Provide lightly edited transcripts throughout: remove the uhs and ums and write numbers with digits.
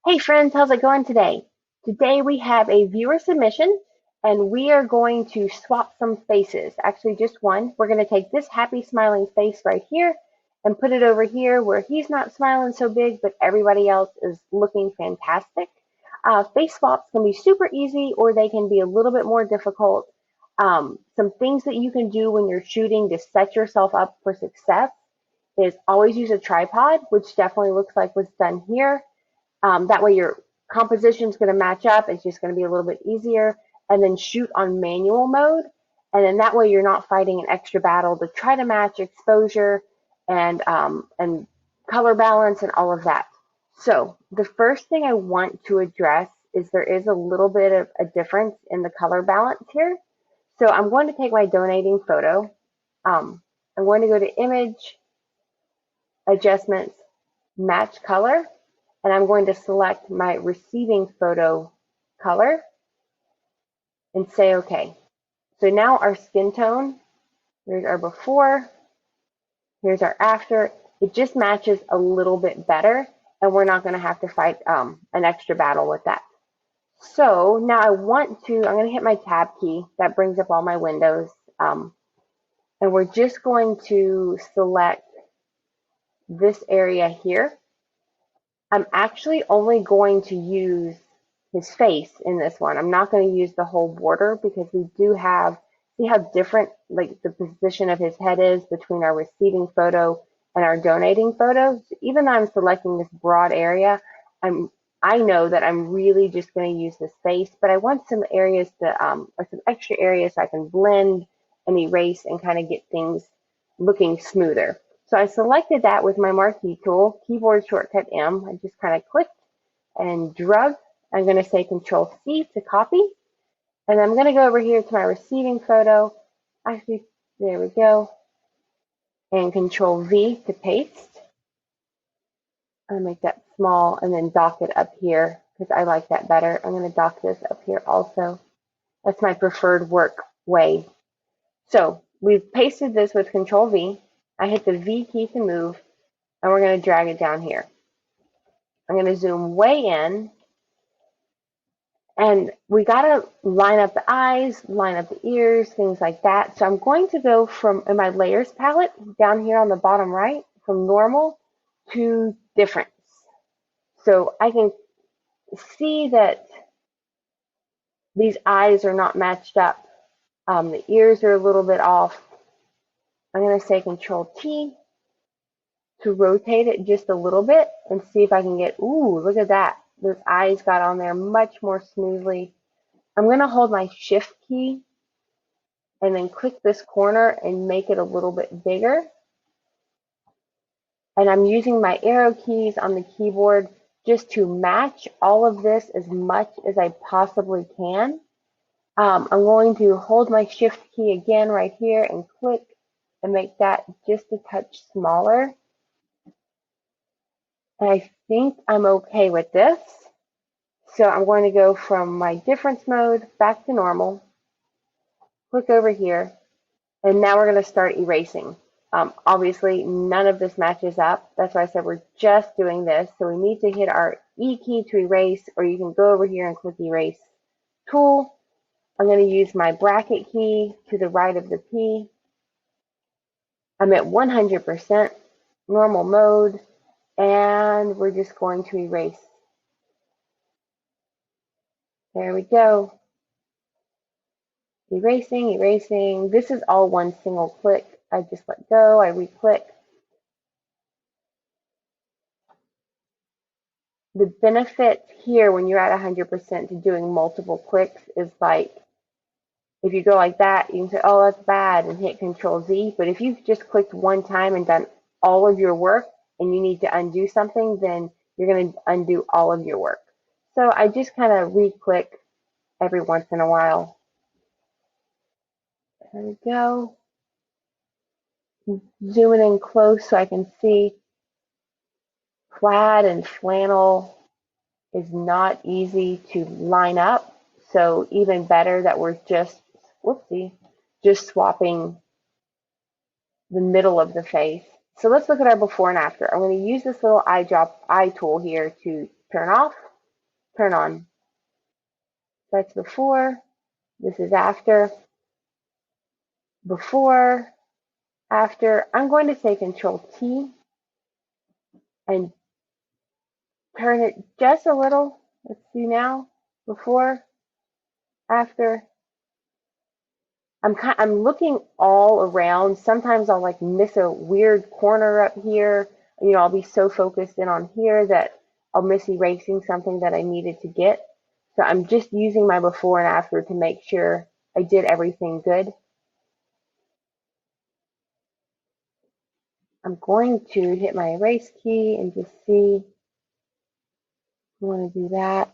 Hey friends, how's it going today? Today we have a viewer submission and we are going to swap some faces. Actually, just one. We're going to take this happy smiling face right here and put it over here where he's not smiling so big, but everybody else is looking fantastic. Face swaps can be super easy or they can be a little bit more difficult. Some things that you can do when you're shooting to set yourself up for success is always use a tripod, which definitely looks like what's done here. That way your composition is going to match up. It's just going to be a little bit easier. And then shoot on manual mode. And then that way you're not fighting an extra battle to try to match exposure and color balance and all of that. So the first thing I want to address is there is a little bit of a difference in the color balance here. So I'm going to take my donating photo. I'm going to go to Image, Adjustments, Match Color, and I'm going to select my receiving photo color and say OK. So now our skin tone, here's our before, here's our after. It just matches a little bit better, and we're not going to have to fight an extra battle with that. So now I'm going to hit my tab key. That brings up all my windows. And we're just going to select this area here. I'm actually only going to use his face in this one. I'm not going to use the whole border because we do have, see how different like the position of his head is between our receiving photo and our donating photo. So even though I'm selecting this broad area, I know that I'm really just going to use his face, but I want some areas to, or some extra areas so I can blend and erase and kind of get things looking smoother. So I selected that with my marquee tool, keyboard shortcut M. I just kind of clicked and drug. I'm going to say Control C to copy. And I'm going to go over here to my receiving photo. Actually, there we go. And Control V to paste. I'll make that small and then dock it up here because I like that better. I'm going to dock this up here also. That's my preferred work way. So we've pasted this with Control V. I hit the V key to move, and we're going to drag it down here. I'm going to zoom way in, and we got to line up the eyes, line up the ears, things like that. So I'm going to go from, in my layers palette, down here on the bottom right, from normal to difference. So I can see that these eyes are not matched up. The ears are a little bit off. I'm going to say Control T to rotate it just a little bit and see if I can get, ooh, look at that. Those eyes got on there much more smoothly. I'm going to hold my Shift key and then click this corner and make it a little bit bigger. And I'm using my arrow keys on the keyboard just to match all of this as much as I possibly can. I'm going to hold my Shift key again right here and click and make that just a touch smaller. And I think I'm okay with this. So I'm going to go from my difference mode back to normal, click over here, and now we're going to start erasing. Obviously, none of this matches up. That's why I said we're just doing this. So we need to hit our E key to erase, or you can go over here and click Erase Tool. I'm going to use my bracket key to the right of the P. I'm at 100% normal mode, and we're just going to erase. There we go. Erasing, erasing. This is all one single click. I just let go, I re-click. The benefit here when you're at 100% to doing multiple clicks is like, if you go like that, you can say, oh, that's bad, and hit Control Z. But if you've just clicked one time and done all of your work and you need to undo something, then you're going to undo all of your work. So I just kind of re-click every once in a while. There we go. Zooming in close so I can see. Plaid and flannel is not easy to line up. So even better that we're just, whoopsie, just swapping the middle of the face. So let's look at our before and after. I'm going to use this little eye tool here to turn off. turn on. That's before. This is after. Before, after. I'm going to say Control T and turn it just a little. Let's see now. Before, after. I'm looking all around. Sometimes I'll like miss a weird corner up here. You know, I'll be so focused in on here that I'll miss erasing something that I needed to get. So I'm just using my before and after to make sure I did everything good. I'm going to hit my erase key and just see. I want to do that.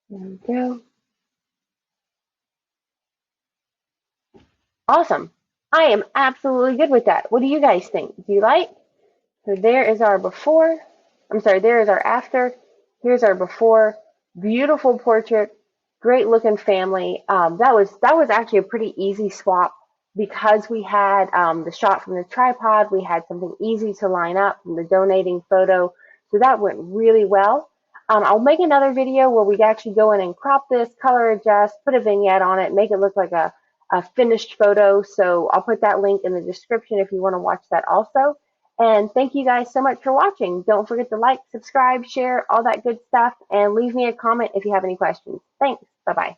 There we go. Awesome. I am absolutely good with that. What do you guys think? Do you like? So there is our before. I'm sorry, there is our after. Here's our before. Beautiful portrait. Great looking family. That was actually a pretty easy swap because we had the shot from the tripod. We had something easy to line up from the donating photo. So that went really well. I'll make another video where we actually go in and crop this, color adjust, put a vignette on it, make it look like a finished photo. So I'll put that link in the description if you want to watch that also. And thank you guys so much for watching. Don't forget to like, subscribe, share, all that good stuff, and leave me a comment if you have any questions. Thanks. Bye-bye.